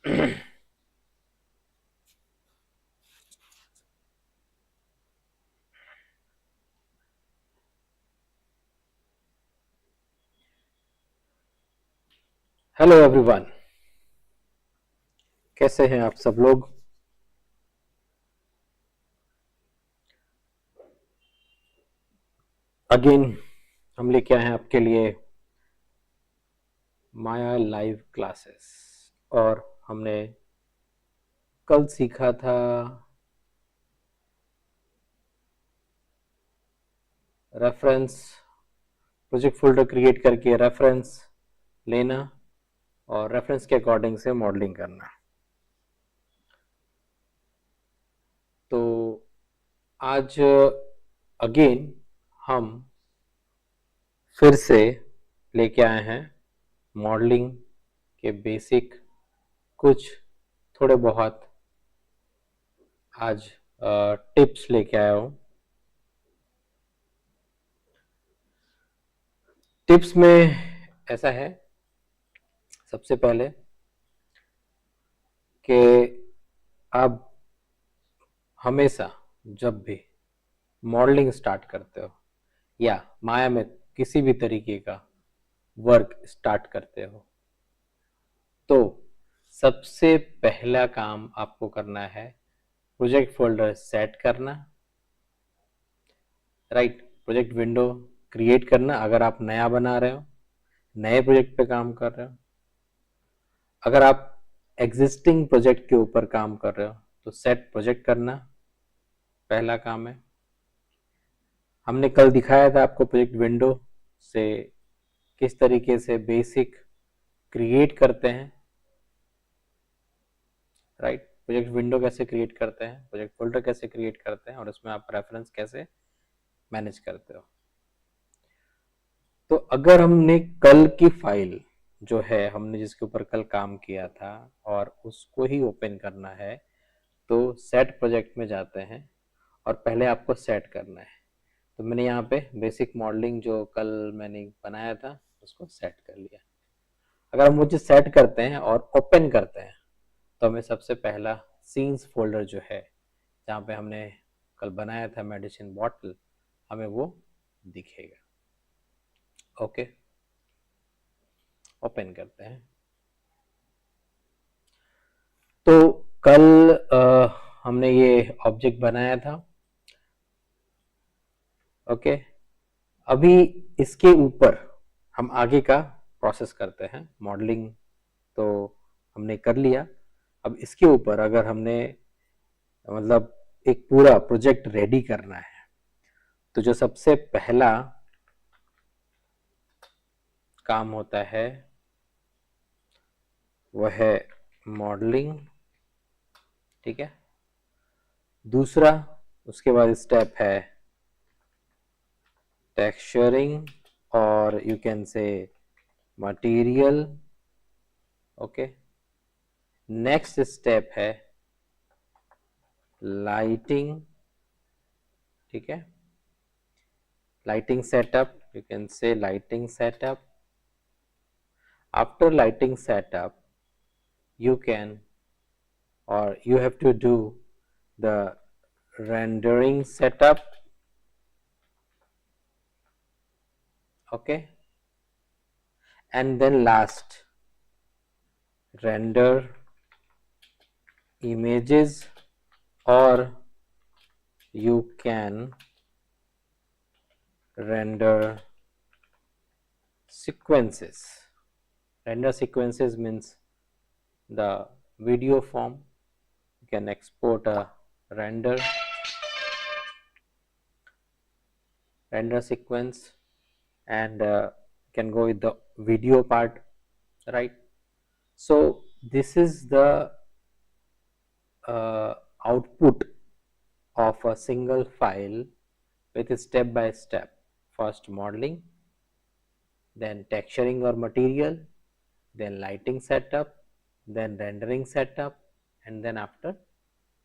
Hello everyone, कैसे हैं आप सब लोग। अगेन हम लेके आए हैं आपके लिए माया लाइव क्लासेस। और हमने कल सीखा था रेफरेंस, प्रोजेक्ट फोल्डर क्रिएट करके रेफरेंस लेना और रेफरेंस के अकॉर्डिंग से मॉडलिंग करना। तो आज अगेन हम फिर से लेके आए हैं मॉडलिंग के बेसिक कुछ थोड़े बहुत आज टिप्स लेके आया हूँ। टिप्स में ऐसा है, सबसे पहले कि आप हमेशा जब भी मॉडलिंग स्टार्ट करते हो या माया में किसी भी तरीके का वर्क स्टार्ट करते हो तो सबसे पहला काम आपको करना है प्रोजेक्ट फोल्डर सेट करना, राइट। प्रोजेक्ट विंडो क्रिएट करना अगर आप नया बना रहे हो, नए प्रोजेक्ट पे काम कर रहे हो। अगर आप एग्जिस्टिंग प्रोजेक्ट के ऊपर काम कर रहे हो तो सेट प्रोजेक्ट करना पहला काम है। हमने कल दिखाया था आपको प्रोजेक्ट विंडो से किस तरीके से बेसिक क्रिएट करते हैं, राइट। प्रोजेक्ट विंडो कैसे क्रिएट करते हैं, प्रोजेक्ट फोल्डर कैसे क्रिएट करते हैं और उसमें आप रेफरेंस कैसे मैनेज करते हो। तो अगर हमने कल की फाइल जो है, हमने जिसके ऊपर कल काम किया था और उसको ही ओपन करना है तो सेट प्रोजेक्ट में जाते हैं और पहले आपको सेट करना है। तो मैंने यहाँ पे बेसिक मॉडलिंग जो कल मैंने बनाया था उसको सेट कर लिया। अगर हम वो चीज़ सेट करते हैं और ओपन करते हैं तो हमें सबसे पहला सीन्स फोल्डर जो है जहाँ पे हमने कल बनाया था मेडिसिन बॉटल, हमें वो दिखेगा। ओके, ओपन करते हैं। तो कल हमने ये ऑब्जेक्ट बनाया था। ओके, अभी इसके ऊपर हम आगे का प्रोसेस करते हैं। मॉडलिंग तो हमने कर लिया, अब इसके ऊपर अगर हमने मतलब एक पूरा प्रोजेक्ट रेडी करना है तो जो सबसे पहला काम होता है वह है मॉडलिंग, ठीक है। दूसरा उसके बाद स्टेप है टेक्सचरिंग और you can say material. Okay, next step है लाइटिंग, ठीक है। lighting setup, you can say lighting setup. After lighting setup you can or you have to do the rendering setup, okay, and then last render images or you can render sequences. Render sequences means the video form. You can export a render sequence and can go with the video part, right. So this is the output of a single file with a step by step, first modeling, then texturing or material, then lighting setup, then rendering setup, and then after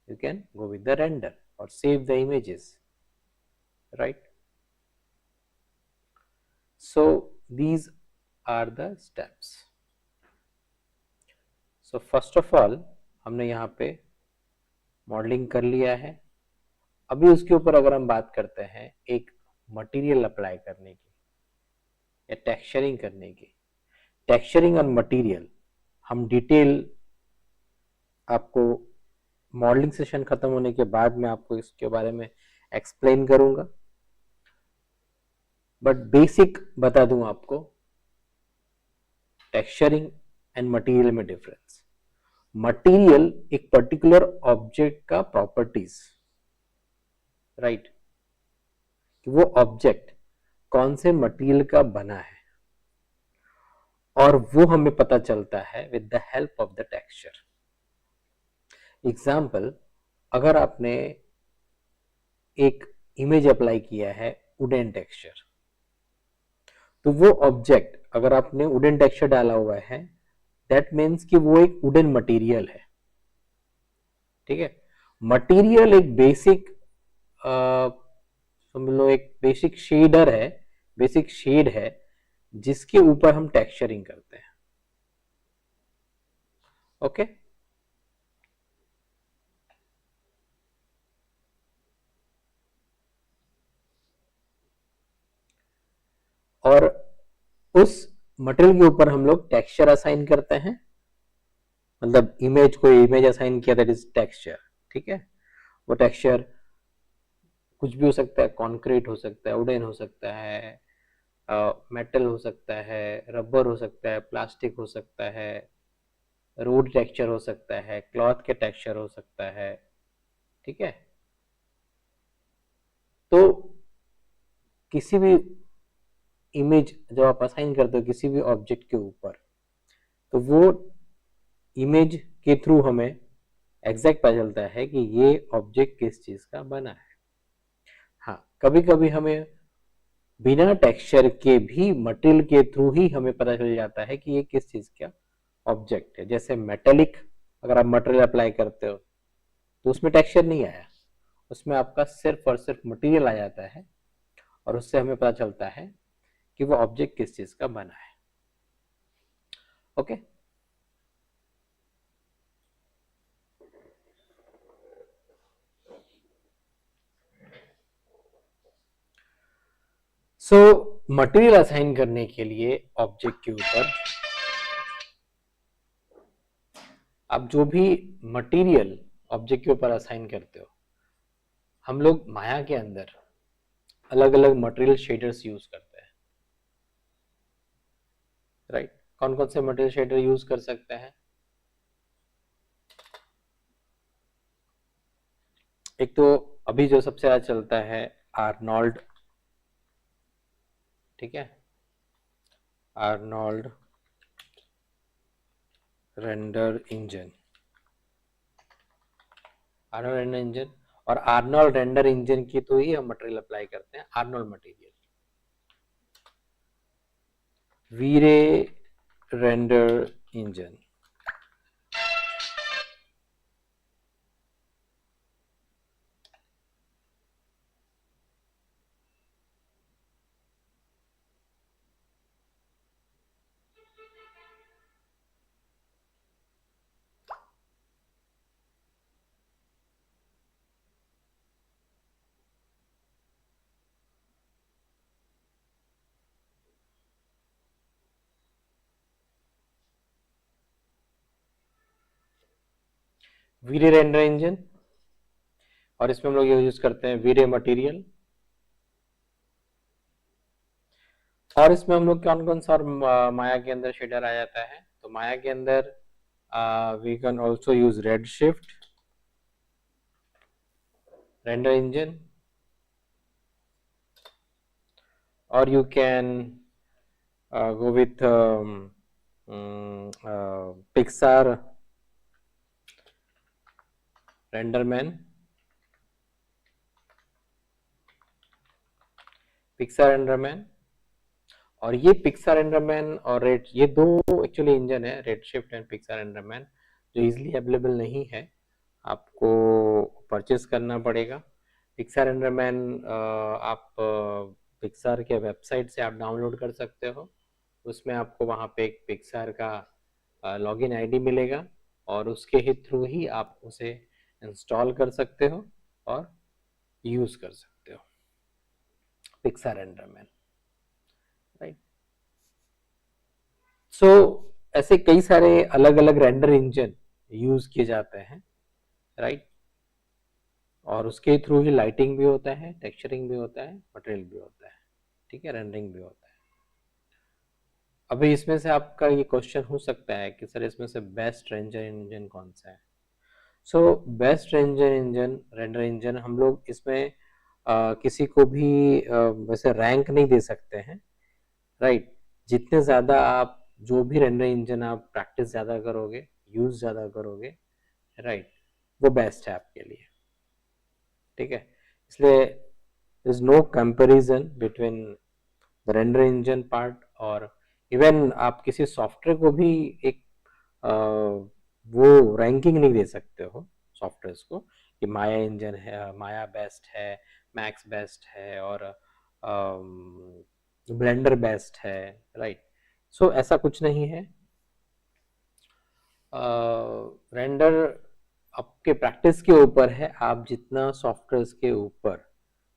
you can go with the render or save the images, right. So these are the steps. So first of all हमने यहाँ पे modelling कर लिया है। अभी उसके ऊपर अगर हम बात करते हैं एक मटेरियल अप्लाई करने की या टेक्सचरिंग करने की, टेक्सचरिंग और मटेरियल हम डिटेल आपको मॉडलिंग सेशन खत्म होने के बाद मैं आपको इसके बारे में एक्सप्लेन करूंगा, बट बेसिक बता दूं आपको, टेक्सचरिंग एंड मटेरियल में डिफरेंस। मटेरियल एक पर्टिकुलर ऑब्जेक्ट का प्रॉपर्टीज, राइट, कि वो ऑब्जेक्ट कौन से मटेरियल का बना है, और वो हमें पता चलता है with the help of the texture. Example, अगर आपने एक इमेज अप्लाई किया है वुडन टेक्सचर, तो वो ऑब्जेक्ट अगर आपने वुडन टेक्सचर डाला हुआ है, दैट मीन्स कि वो एक वुडन मटेरियल है। ठीक है, मटेरियल एक बेसिक समझ लो एक बेसिक शेडर है, बेसिक शेड है जिसके ऊपर हम टेक्सचरिंग करते हैं। ओके, और उस मटेरियल के ऊपर हम लोग टेक्सचर असाइन करते हैं, मतलब इमेज को इमेज असाइन किया, दैट इज टेक्सचर। ठीक है, वो टेक्सचर कुछ भी हो सकता है, कॉन्क्रीट हो सकता है, वुडन हो सकता है, मेटल हो सकता है, रबर हो सकता है, प्लास्टिक हो सकता है, रोड टेक्सचर हो सकता है, क्लॉथ के टेक्सचर हो सकता है। ठीक है, तो किसी भी इमेज जब आप असाइन करते हो किसी भी ऑब्जेक्ट के ऊपर, तो वो इमेज के थ्रू हमें एग्जैक्ट पता चलता है कि ये ऑब्जेक्ट किस चीज का बना है। हाँ, कभी कभी हमें बिना टेक्सचर के भी मटेरियल के थ्रू ही हमें पता चल जाता है कि ये किस चीज का ऑब्जेक्ट है। जैसे मेटेलिक, अगर आप मटेरियल अप्लाई करते हो तो उसमें टेक्सचर नहीं आया, उसमें आपका सिर्फ और सिर्फ मटेरियल आ जाता है, और उससे हमें पता चलता है कि वो ऑब्जेक्ट किस चीज का बना है। ओके, सो मटेरियल असाइन करने के लिए ऑब्जेक्ट के ऊपर आप जो भी मटेरियल ऑब्जेक्ट के ऊपर असाइन करते हो, हम लोग माया के अंदर अलग अलग मटेरियल शेडर्स यूज करते हैं, राइट। कौन कौन से मटेरियल शेडर यूज कर सकते हैं? एक तो अभी जो सबसे ज्यादा चलता है आर्नोल्ड, ठीक है, Arnold render engine, Arnold render engine, और आर्नोल्ड रेंडर इंजन की तो ही हम मटेरियल अप्लाई करते हैं, Arnold material, V Ray render engine. V Ray render engine, और इसमें हम लोग यूज करते हैं वीरे मटेरियल, और इसमें हम लोग कौन कौन सा और माया के अंदर शेडर आ जाता है, तो माया के अंदर we can also use Redshift render engine, or you can go with Pixar RenderMan, Pixar RenderMan। और ये Pixar RenderMan और रेड, ये दो एक्चुअली इंजन है, रेडशिफ्ट एंड Pixar RenderMan, जो इजीली अवेलेबल नहीं है, आपको परचेस करना पड़ेगा। Pixar RenderMan आप पिक्सार के वेबसाइट से आप डाउनलोड कर सकते हो, उसमें आपको वहाँ पे एक पिक्सार का लॉगिन आईडी मिलेगा, और उसके ही थ्रू ही आप उसे इंस्टॉल कर सकते हो और यूज कर सकते हो, पिक्सा रेंडरमैन, राइट। सो ऐसे कई सारे अलग अलग रेंडर इंजन यूज किए जाते हैं, राइट। और उसके थ्रू ही लाइटिंग भी होता है, टेक्सचरिंग भी होता है, मटेरियल भी होता है, ठीक है, रेंडरिंग भी होता है। अभी इसमें से आपका ये क्वेश्चन हो सकता है कि सर इसमें से बेस्ट रेंडर इंजन कौन सा है। सो बेस्ट रेंडर इंजन हम लोग इसमें किसी को भी वैसे रैंक नहीं दे सकते हैं, राइट। जितने ज़्यादा आप जो भी रेंडर इंजन आप प्रैक्टिस ज़्यादा करोगे, यूज़ ज़्यादा करोगे, राइट, वो बेस्ट है आपके लिए, ठीक है। इसलिए is no comparison between the render engine part, और इवन आप किसी सॉफ्टवेयर को भी एक वो रैंकिंग नहीं दे सकते हो सॉफ्टवेयर को कि माया इंजन है, माया बेस्ट है, मैक्स बेस्ट है, और ब्लेंडर बेस्ट है, राइट। सो ऐसा कुछ नहीं है। रेंडर आपके प्रैक्टिस के ऊपर है, आप जितना सॉफ्टवेयर के ऊपर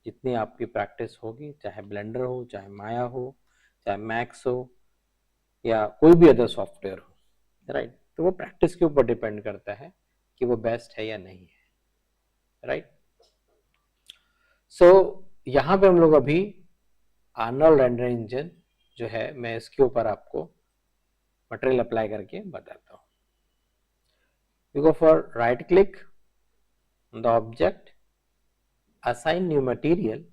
जितनी आपकी प्रैक्टिस होगी, चाहे ब्लेंडर हो, चाहे माया हो, चाहे मैक्स हो, या कोई भी अदर सॉफ्टवेयर हो, राइट, तो वो प्रैक्टिस के ऊपर डिपेंड करता है कि वो बेस्ट है या नहीं है, राइट। सो यहाँ पे हम लोग अभी आर्नोल्ड रेंडर इंजन जो है, मैं इसके ऊपर आपको मटेरियल अप्लाई करके बताता हूँ। You go for right click on the object, assign new material,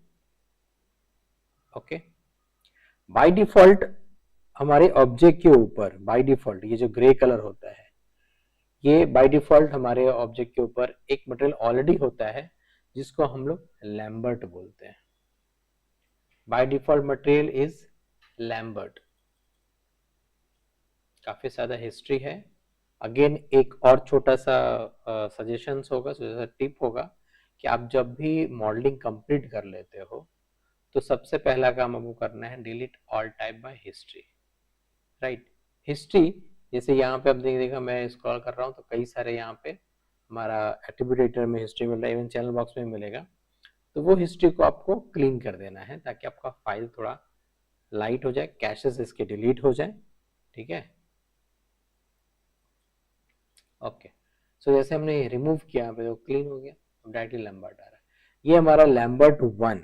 okay। by default हमारे ऑब्जेक्ट के ऊपर बाय डिफॉल्ट ये जो ग्रे कलर होता है, ये बाय डिफॉल्ट हमारे ऑब्जेक्ट के ऊपर एक मटेरियल ऑलरेडी होता है जिसको हम लोग लैम्बर्ट बोलते हैं। By default material is Lambert. काफी ज्यादा हिस्ट्री है। अगेन एक और छोटा सा सजेशन होगा, छोटा सा टिप होगा कि आप जब भी मॉडलिंग कंप्लीट कर लेते हो तो सबसे पहला काम आपको करना है delete all type by history, right. History जैसे यहाँ पे आप देखा मैं स्क्रॉल कर रहा हूँ तो कई सारे यहाँ पे हमारा एट्रीब्यूट एडिटर में हिस्ट्री मिल रहा है, इवन चैनल बॉक्स में मिलेगा। तो वो हिस्ट्री को आपको क्लीन कर देना है ताकि आपका फाइल थोड़ा लाइट हो जाए, कैशेस इसके डिलीट हो जाए, ठीक है। ओके, सो जैसे हमने रिमूव किया यहाँ पे तो क्लीन हो गया, अब डायरेक्टली लैम्बर्ट आ रहा है। ये हमारा Lambert 1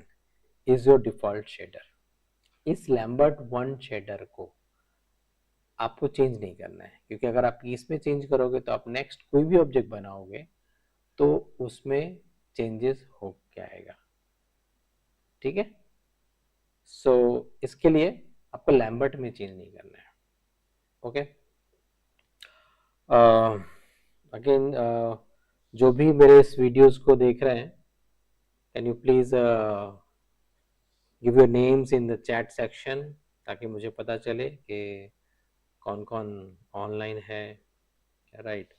is your default shader. इस लैम्बर्ट 1 शेडर को आपको चेंज नहीं करना है, क्योंकि अगर आप इसमें चेंज करोगे तो आप नेक्स्ट कोई भी ऑब्जेक्ट बनाओगे तो उसमें चेंजेस हो जाएगा, ठीक है। सो इसके लिए आपको लैम्बर्ट में चेंज नहीं करना है, ओके। अगेन जो भी मेरे इस वीडियोस को देख रहे हैं, can you please give your names in the chat section ताकि मुझे पता चले कि कौन कौन ऑनलाइन है, राइट।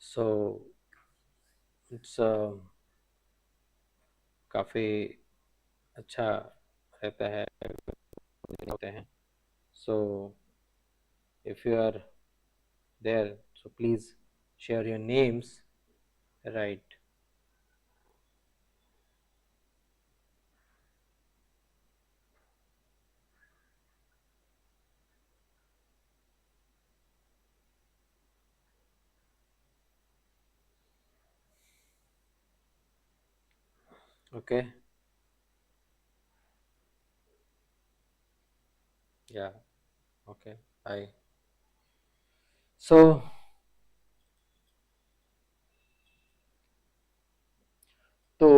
सो इट्स काफ़ी अच्छा रहता है, होते हैं। So if you are there so please share your names, right. Okay, या ओके, बाय। सो तो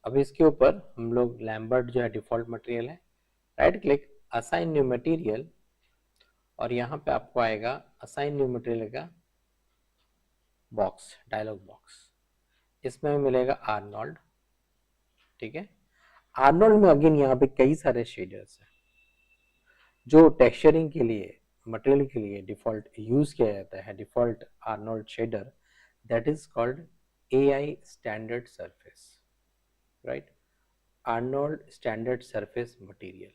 अभी इसके ऊपर हम लोग लैम्बर्ट जो है डिफॉल्ट मटेरियल है, right click, assign new material, और यहाँ पे आपको आएगा असाइन न्यू मटेरियल का बॉक्स, डायलॉग बॉक्स। इसमें मिलेगा आर्नोल्ड, ठीक है। आर्नोल्ड में अगेन यहाँ पे कई सारे शेडर्स हैं जो टेक्सचरिंग के लिए, मटेरियल के लिए डिफॉल्ट यूज किया जाता है। Default Arnold shader that is called AI standard surface, right. Arnold standard surface material,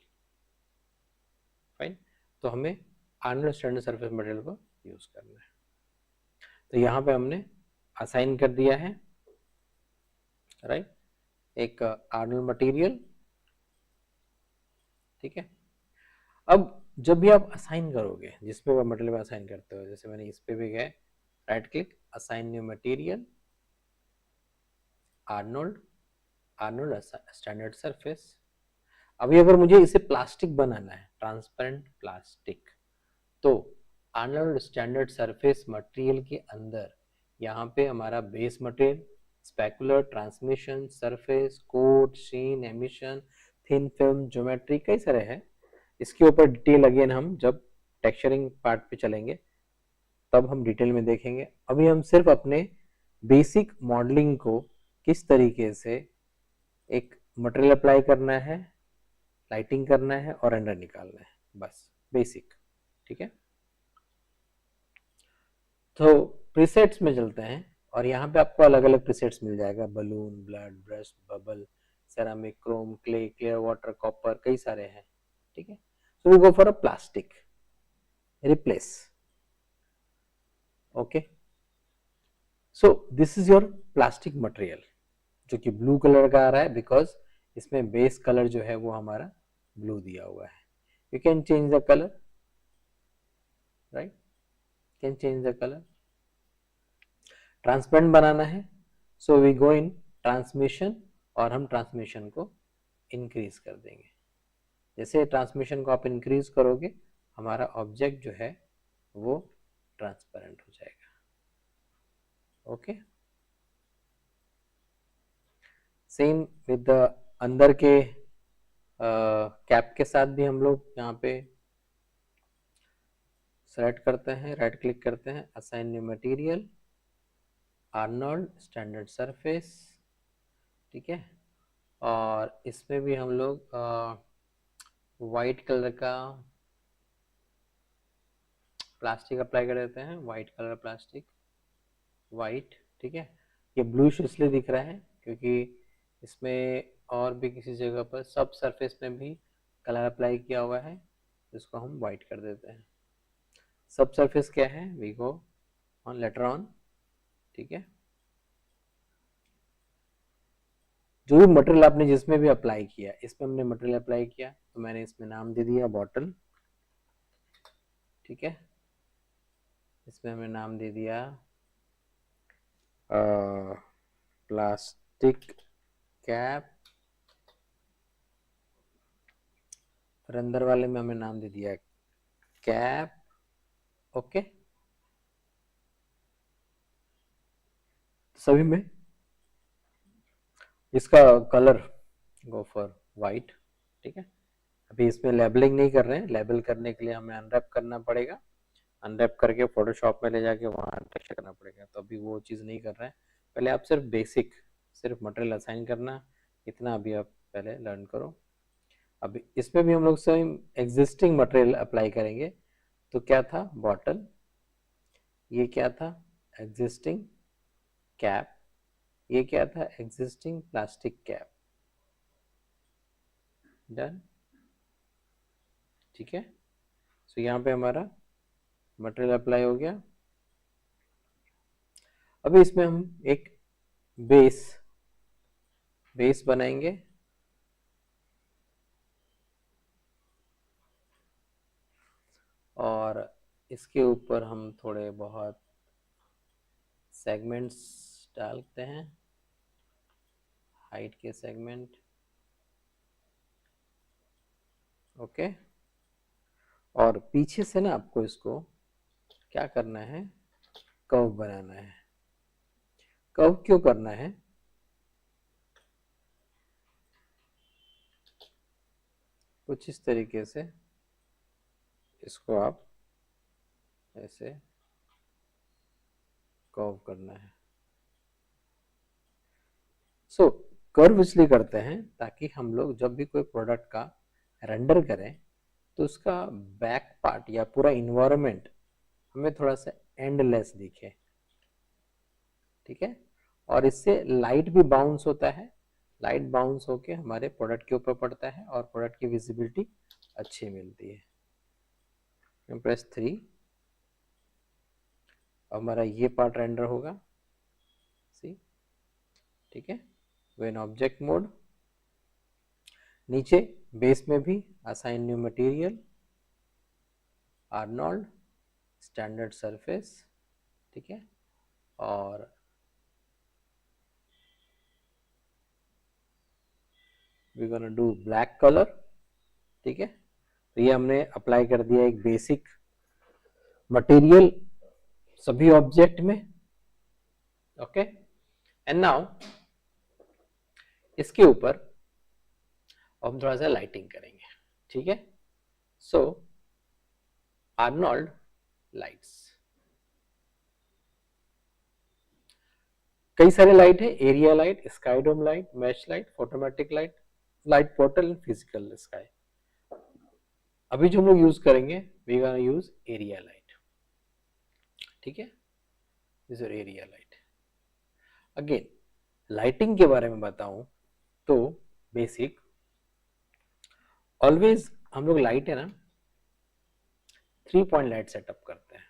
fine. तो हमें आर्नोल्ड स्टैंडर्ड सरफेस मटेरियल को यूज करना है। तो यहाँ पे हमने असाइन कर दिया है, राइट, एक आर्नोल्ड मटेरियल, ठीक है। अब जब भी आप असाइन करोगे, जिसपे वो मटेरियल में असाइन करते हो, जैसे मैंने इस पे भी गए, right click, assign new material, Arnold, Arnold standard surface. अभी अगर मुझे इसे प्लास्टिक बनाना है, ट्रांसपेरेंट प्लास्टिक, तो आर्नोल्ड स्टैंडर्ड सरफेस मटेरियल के अंदर यहाँ पे हमारा base material, specular, transmission, surface, coat, sheen, emission, thin film, geometry, कई सारे हैं। इसके ऊपर डिटेल अगेन हम जब टेक्सचरिंग पार्ट पे चलेंगे तब हम डिटेल में देखेंगे। अभी हम सिर्फ अपने बेसिक मॉडलिंग को किस तरीके से एक मटेरियल अप्लाई करना है, लाइटिंग करना है और रेंडर निकालना है, बस बेसिक, ठीक है। तो प्रीसेट्स में चलते हैं और यहाँ पे आपको अलग अलग प्रीसेट्स मिल जाएगा, balloon, blood, brush, bubble, ceramic, Chrome, clay, clear water, copper, कई सारे हैं, ठीक है। So we go for a plastic replace. Okay. So this is your plastic material जो कि ब्लू कलर का आ रहा है बिकॉज इसमें बेस कलर जो है वो हमारा ब्लू दिया हुआ है। You can change the color, right? Can change the color. Transparent बनाना है, so we go in transmission और हम ट्रांसमिशन को इंक्रीज कर देंगे। जैसे ट्रांसमिशन को आप इंक्रीज करोगे हमारा ऑब्जेक्ट जो है वो ट्रांसपेरेंट हो जाएगा, ओके। सेम विद द अंदर के कैप के साथ भी हम लोग यहाँ पे सेलेक्ट करते हैं, राइट क्लिक करते हैं, assign new material, Arnold standard surface, ठीक है। और इसमें भी हम लोग वाइट कलर का प्लास्टिक अप्लाई कर देते हैं, वाइट कलर प्लास्टिक, वाइट, ठीक है। ये ब्लूइश इसलिए दिख रहा है क्योंकि इसमें और भी किसी जगह पर सब सरफेस में भी कलर अप्लाई किया हुआ है, इसको हम वाइट कर देते हैं। सब सरफेस क्या है, we go on later on, ठीक है। जो भी मटेरियल आपने जिसमें भी अप्लाई किया, इसमें हमने मटेरियल अप्लाई किया तो मैंने इसमें नाम दे दिया बॉटल, ठीक है। इसमें हमने नाम दे दिया प्लास्टिक कैप, फिर अंदर वाले में हमें नाम दे दिया कैप, ओके। सभी में इसका कलर गो फॉर वाइट, ठीक है। अभी इसमें लेबलिंग नहीं कर रहे हैं, लेबल करने के लिए हमें अनरैप करना पड़ेगा, अनरैप करके फोटोशॉप में ले जाके वहाँ टेक्सचर करना पड़ेगा, तो अभी वो चीज़ नहीं कर रहे हैं। पहले आप सिर्फ बेसिक, सिर्फ मटेरियल असाइन करना, इतना अभी आप पहले लर्न करो। अभी इसमें भी हम लोग सेम एग्जिस्टिंग मटेरियल अप्लाई करेंगे। तो क्या था बॉटल, ये क्या था एग्जिस्टिंग कैप, ये क्या था एग्जिस्टिंग प्लास्टिक कैप, डन, ठीक है। सो यहाँ पे हमारा मटेरियल अप्लाई हो गया। अभी इसमें हम एक बेस बनाएंगे, और इसके ऊपर हम थोड़े बहुत सेगमेंट्स डालते हैं, हाइट के सेगमेंट, ओके। और पीछे से ना आपको इसको क्या करना है, कर्व बनाना है। कर्व क्यों करना है, कुछ इस तरीके से इसको आप ऐसे कर्व करना है। सो कर्व इसलिए करते हैं ताकि हम लोग जब भी कोई प्रोडक्ट का रेंडर करें तो उसका बैक पार्ट या पूरा इन्वायरमेंट हमें थोड़ा सा एंडलेस दिखे, ठीक है। और इससे लाइट भी बाउंस होता है, लाइट बाउंस होके हमारे प्रोडक्ट के ऊपर पड़ता है और प्रोडक्ट की विजिबिलिटी अच्छी मिलती है, प्रेस 3, हमारा ये पार्ट रेंडर होगा, सी, ठीक है। वो इन ऑब्जेक्ट मोड, नीचे बेस में भी assign new material, Arnold, standard surface, ठीक है, और we gonna do black colour, ठीक है। तो ये हमने अप्लाई कर दिया एक बेसिक मटेरियल सभी ऑब्जेक्ट में, ओके। एंड नाउ इसके ऊपर हम थोड़ा सा लाइटिंग करेंगे, ठीक है। सो आर्नोल्ड लाइट्स, कई सारे लाइट है, area light, sky dome light, mesh light, photometric light, light portal and physical sky. अभी जो हम लोग यूज करेंगे we gonna use area light, ठीक है। This is area light. Again lighting के बारे में बताऊं तो बेसिक ऑलवेज हम लोग लाइट है ना 3 पॉइंट लाइट सेटअप करते हैं।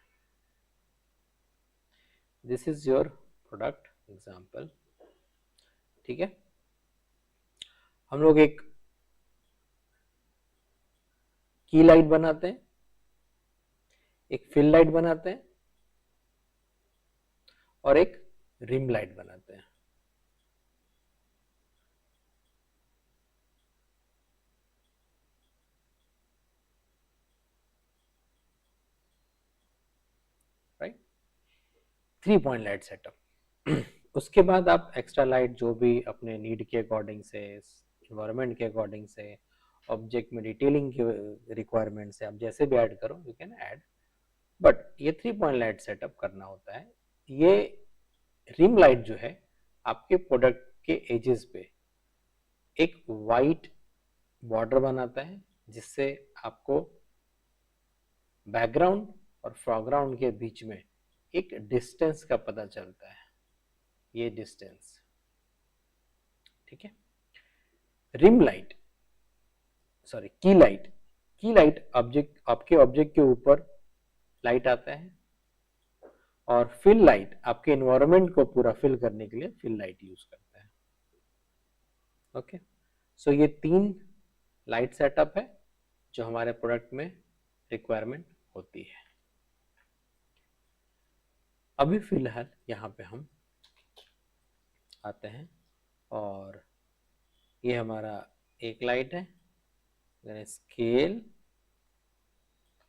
This is your product example, ठीक है। हम लोग एक की लाइट बनाते हैं, एक फिल लाइट बनाते हैं और एक रिम लाइट बनाते हैं, राइट। 3 point light setup. उसके बाद आप एक्स्ट्रा लाइट जो भी अपने नीड के अकॉर्डिंग से, इन्वायरमेंट के अकॉर्डिंग से, ऑब्जेक्ट में डिटेलिंग के रिक्वायरमेंट से आप जैसे भी ऐड करो यू कैन ऐड, बट ये 3 पॉइंट लाइट सेटअप करना होता है। ये रिम लाइट जो है आपके प्रोडक्ट के एजेस पे एक वाइट बॉर्डर बनाता है, जिससे आपको बैकग्राउंड और फोरग्राउंड के बीच में एक डिस्टेंस का पता चलता है, ये डिस्टेंस, ठीक है। रिम लाइट, सॉरी की लाइट ऑब्जेक्ट, आपके ऑब्जेक्ट के ऊपर लाइट आता है, और फिल लाइट आपके एनवायरनमेंट को पूरा फिल करने के लिए फिल लाइट यूज करता है, ओके। सो ये 3 लाइट सेटअप है जो हमारे प्रोडक्ट में रिक्वायरमेंट होती है। अभी फिलहाल यहाँ पे हम आते हैं और ये हमारा एक लाइट है, स्केल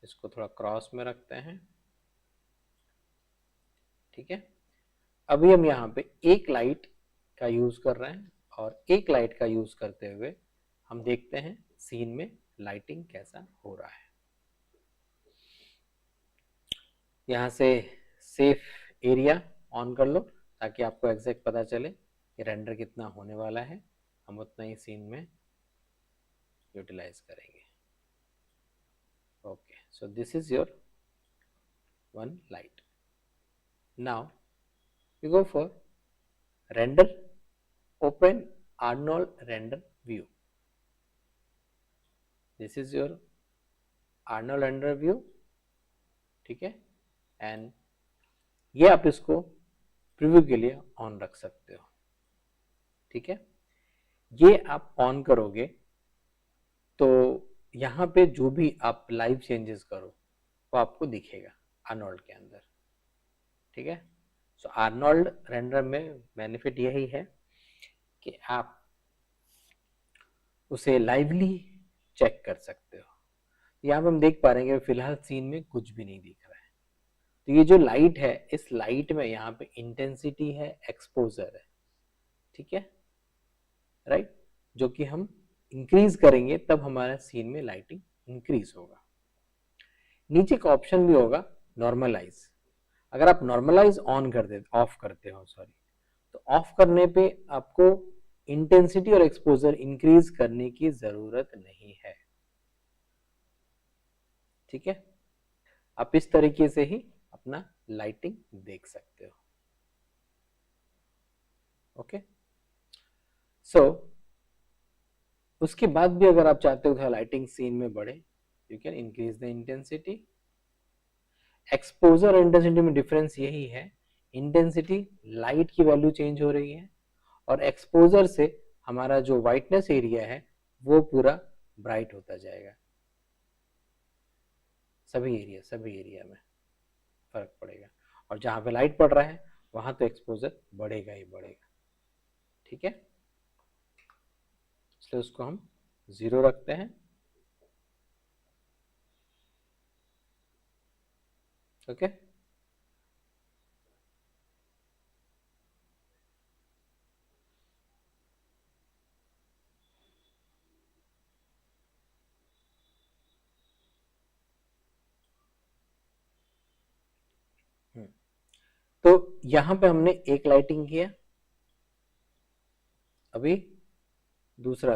इसको थोड़ा क्रॉस में रखते हैं, ठीक है। अभी हम यहाँ पे एक लाइट का यूज कर रहे हैं और एक लाइट का यूज करते हुए हम देखते हैं सीन में लाइटिंग कैसा हो रहा है। यहाँ से सेफ एरिया ऑन कर लो ताकि आपको एग्जैक्ट पता चले कि रेंडर कितना होने वाला है, हम उतना ही सीन में यूटिलाइज करेंगे, okay. So this is your one light. Now we go for render, open Arnold render view. This is your Arnold render view, ठीक है। एंड ये आप इसको प्रीव्यू के लिए ऑन रख सकते हो, ठीक है। ये आप ऑन करोगे तो यहाँ पे जो भी आप लाइव चेंजेस करो वो आपको दिखेगा आर्नोल्ड के अंदर, ठीक है। सो आर्नोल्ड रेंडर में बेनिफिट यही है कि आप उसे लाइवली चेक कर सकते हो। यहाँ पे हम देख पा रहे हैं कि फिलहाल सीन में कुछ भी नहीं दिख रहा है। तो ये जो लाइट है, इस लाइट में यहाँ पे इंटेंसिटी है, एक्सपोजर है, ठीक है, राइट, जो कि हम इंक्रीज करेंगे तब हमारा सीन में लाइटिंग इंक्रीज होगा। नीचे का ऑप्शन भी होगा नॉर्मलाइज। अगर आप नॉर्मलाइज ऑन कर दे, ऑफ करते हो सॉरी, तो ऑफ करने पे आपको इंटेंसिटी और एक्सपोजर इंक्रीज करने की जरूरत नहीं है, ठीक है। आप इस तरीके से ही अपना लाइटिंग देख सकते हो, ओके। सो उसके बाद भी अगर आप चाहते हो लाइटिंग सीन में बढ़े, you can increase the intensity exposure और इंटेंसिटी में डिफरेंस यही है, इंटेंसिटी लाइट की वैल्यू चेंज हो रही है और एक्सपोजर से हमारा जो व्हाइटनेस एरिया है वो पूरा ब्राइट होता जाएगा। सभी एरिया में फर्क पड़ेगा और जहां पे लाइट पड़ रहा है वहां तो एक्सपोजर बढ़ेगा ही बढ़ेगा। ठीक है, इसलिए उसको हम 0 रखते हैं। ओके, तो यहां पे हमने एक लाइटिंग किया, अभी दूसरा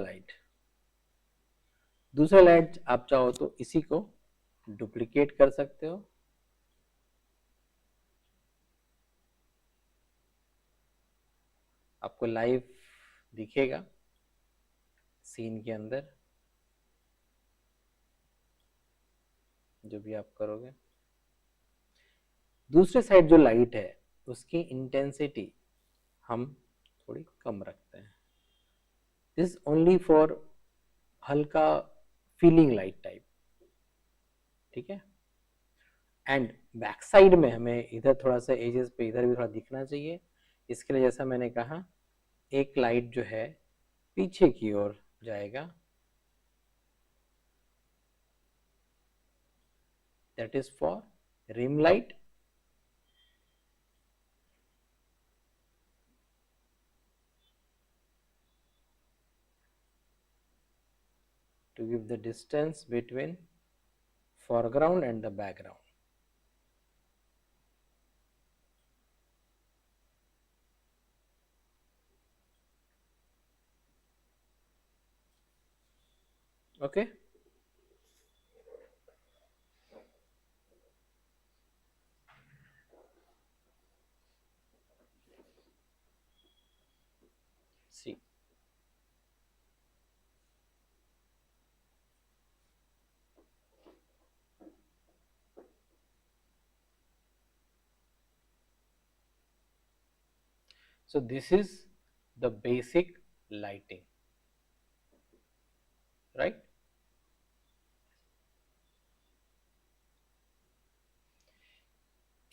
लाइट आप चाहो तो इसी को डुप्लीकेट कर सकते हो। आपको लाइव दिखेगा सीन के अंदर जो भी आप करोगे। दूसरे साइड जो लाइट है उसकी इंटेंसिटी हम थोड़ी कम रखते हैं। दिस ओनली फॉर हल्का फीलिंग लाइट टाइप। ठीक है, एंड बैक साइड में हमें इधर थोड़ा सा एजेस पे इधर भी थोड़ा दिखना चाहिए। इसके लिए जैसा मैंने कहा, एक लाइट जो है पीछे की ओर जाएगा, that is for rim light. To give the distance between foreground and the background. Okay, see, so this is the basic lighting, right?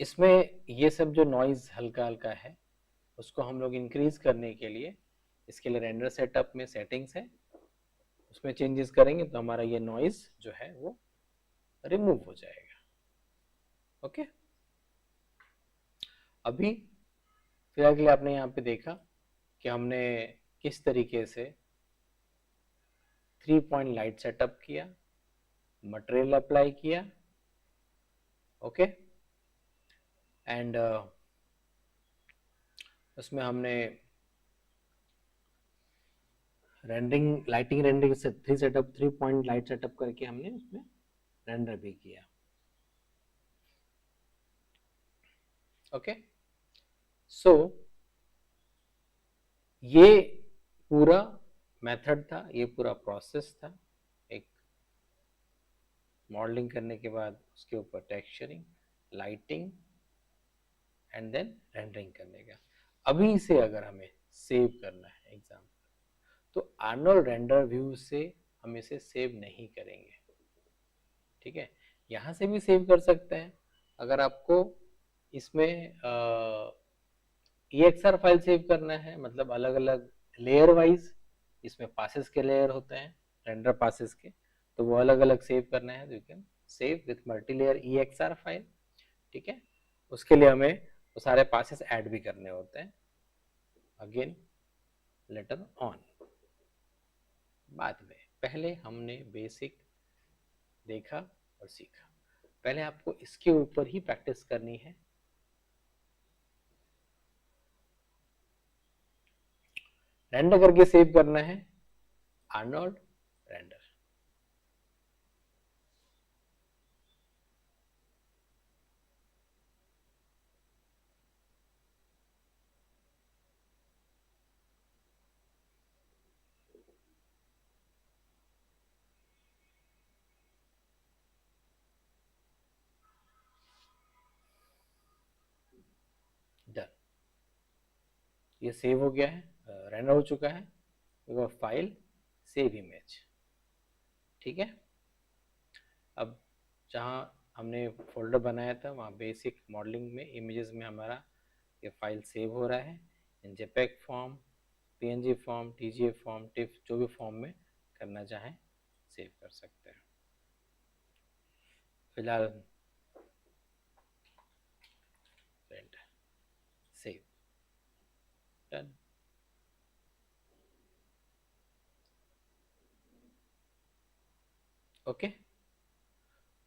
इसमें ये सब जो नॉइज हल्का हल्का है उसको हम लोग इंक्रीज करने के लिए इसके लिए रेंडर सेटअप में सेटिंग्स है, उसमें चेंजेस करेंगे तो हमारा ये नॉइज जो है वो रिमूव हो जाएगा। ओके, अभी फिलहाल के लिए आपने यहाँ पे देखा कि हमने किस तरीके से 3 पॉइंट लाइट सेटअप किया, मटेरियल अप्लाई किया। ओके, एंड उसमें हमने रेंडरिंग लाइटिंग रेंडरिंग से 3 पॉइंट लाइट सेटअप करके हमने उसमें रेंडर भी किया। ओके, सो ये पूरा मेथड था, ये पूरा प्रोसेस था, एक मॉडलिंग करने के बाद उसके ऊपर texturing, lighting and then rendering करने का। अभी इसे अगर हमें सेव करना है एग्जाम्पल, तो आर्नोल्ड रेंडर व्यू से हम इसे सेव नहीं करेंगे। ठीक है, यहाँ से भी सेव कर सकते हैं अगर आपको इसमें EXR फाइल सेव करना है, मतलब अलग अलग लेयर वाइज इसमें पासेस के लेयर होते हैं, रेंडर पासेस के, तो वो अलग अलग सेव करना है तो you can save with multi layer EXR file. ठीक है, उसके लिए हमें वो सारे पासेस ऐड भी करने होते हैं अगेन लेटर ऑन, बाद में। पहले हमने बेसिक देखा और सीखा, पहले आपको इसके ऊपर ही प्रैक्टिस करनी है। रेंडर करके सेव करना है आर्नोल्ड रेंडर। डन, ये सेव हो गया है, रेंडर हो चुका है, वो फाइल सेव इमेज। ठीक है, अब जहाँ हमने फोल्डर बनाया था वहाँ बेसिक मॉडलिंग में इमेजेस में हमारा ये फाइल सेव हो रहा है in JPEG form, PNG form, TGA form, TIFF, जो भी फॉर्म में करना चाहें सेव कर सकते हैं। फिलहाल सेव, डन। ओके,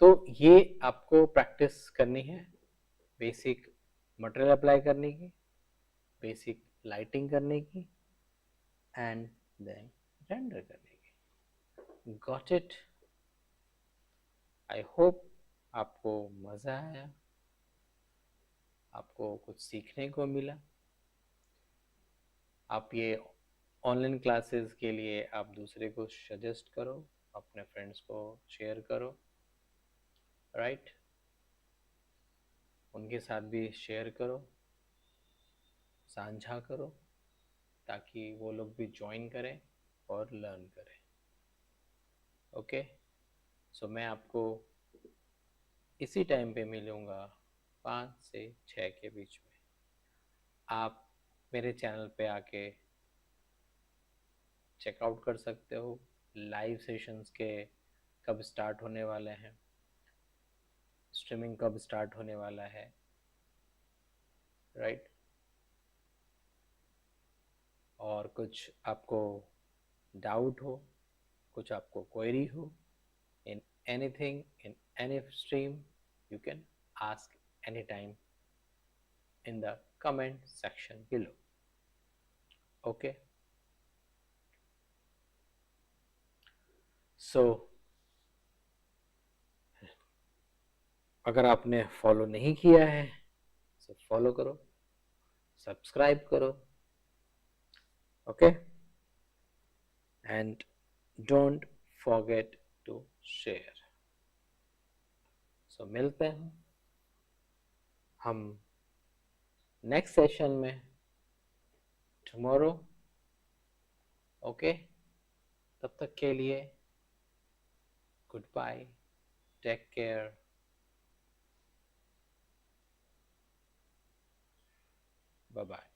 तो ये आपको प्रैक्टिस करनी है, बेसिक मटेरियल अप्लाई करने की, बेसिक लाइटिंग करने की, एंड देन रेंडर करने की। Got it? आई होप आपको मज़ा आया, आपको कुछ सीखने को मिला। आप ये ऑनलाइन क्लासेस के लिए आप दूसरे को सजेस्ट करो, अपने फ्रेंड्स को शेयर करो, राइट? उनके साथ भी शेयर करो, साझा करो, ताकि वो लोग भी ज्वाइन करें और लर्न करें। ओके, सो मैं आपको इसी टाइम पे मिलूँगा 5 से 6 के बीच में। आप मेरे चैनल पे आके चेकआउट कर सकते हो लाइव सेशंस के कब स्टार्ट होने वाले हैं, स्ट्रीमिंग कब स्टार्ट होने वाला है, राइट? और कुछ आपको डाउट हो, कुछ आपको क्वेरी हो in anything, in any stream, you can ask anytime in the comment section below. Okay, so अगर आपने फॉलो नहीं किया है तो फॉलो करो, सब्सक्राइब करो, okay, and don't forget to share. So मिलते हैं हम नेक्स्ट सेशन में टुमारो। ओके, तब तक के लिए good bye, take care, bye bye.